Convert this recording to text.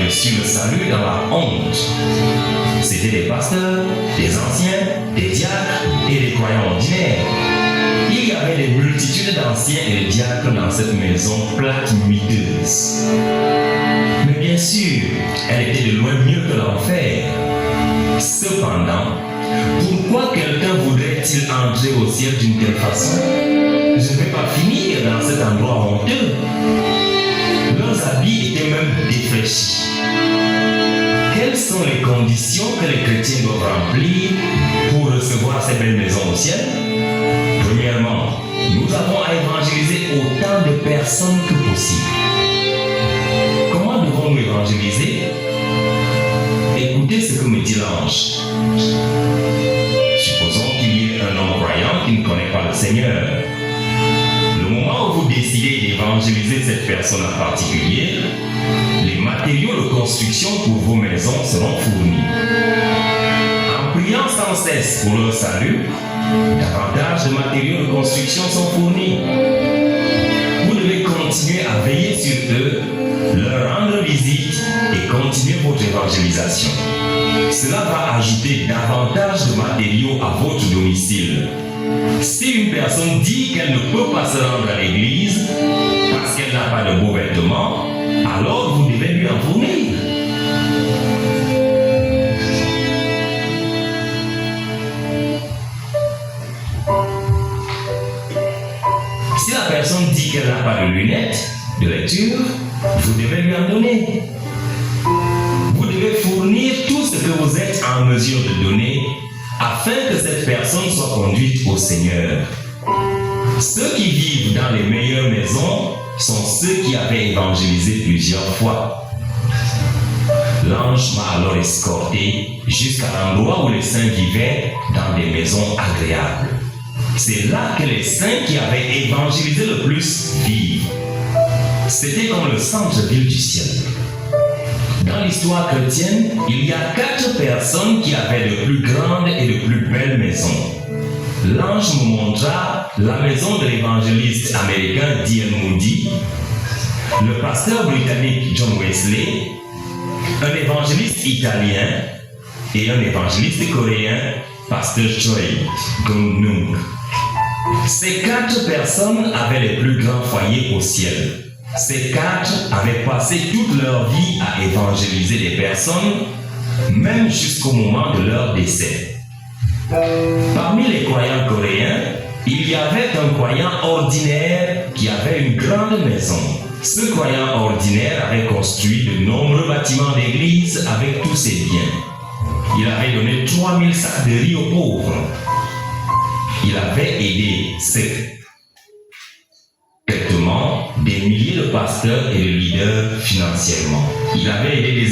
reçu le salut dans la honte. C'étaient des pasteurs, des anciens, des diacres et des croyants ordinaires. Il y avait des multitudes d'anciens et de diacres dans cette maison plate miteuse. Mais bien sûr, elle était de loin mieux que l'enfer. Cependant, pourquoi quelqu'un voudrait-il entrer au ciel d'une telle façon? Je ne vais pas finir dans cet endroit honteux. Leurs habits étaient même défraîchis. Quelles sont les conditions que les chrétiens doivent remplir pour recevoir ces belles maisons au ciel? Premièrement, nous avons à évangéliser autant de personnes que possible. Comment devons-nous évangéliser? Écoutez ce que me dit l'ange. Supposons qu'il y ait un homme croyant qui ne connaît pas le Seigneur. Le moment où vous décidez d'évangéliser cette personne en particulier, les matériaux de construction pour vos maisons seront fournis. En priant sans cesse pour leur salut, davantage de matériaux de construction sont fournis. Vous devez continuer à veiller sur eux, leur rendre visite et continuer votre évangélisation. Cela va ajouter davantage de matériaux à votre domicile. Si une personne dit qu'elle ne peut pas se rendre à l'église parce qu'elle n'a pas de beaux vêtements, alors vous devez lui en fournir. Si la personne dit qu'elle n'a pas de lunettes de lecture, vous devez lui en donner. Vous devez fournir tout ce que vous êtes en mesure de donner afin que cette personne soit conduite au Seigneur. Ceux qui vivent dans les meilleures maisons sont ceux qui avaient évangélisé plusieurs fois. L'ange m'a alors escorté jusqu'à l'endroit où les saints vivaient dans des maisons agréables. C'est là que les saints qui avaient évangélisé le plus vivent. C'était comme le centre-ville du ciel. Dans l'histoire chrétienne, il y a 4 personnes qui avaient de plus grandes et de plus belles maisons. L'ange me montra la maison de l'évangéliste américain D.L. Moody, le pasteur britannique John Wesley, un évangéliste italien et un évangéliste coréen, pasteur Choi Gong-Nung. Ces 4 personnes avaient les plus grands foyers au ciel. Ces 4 avaient passé toute leur vie à évangéliser des personnes, même jusqu'au moment de leur décès. Parmi les croyants coréens, il y avait un croyant ordinaire qui avait une grande maison. Ce croyant ordinaire avait construit de nombreux bâtiments d'église avec tous ses biens. Il avait donné 3000 sacs de riz aux pauvres. Il avait aidé secrètement des milliers de pasteurs et de leaders financièrement. Il avait aidé des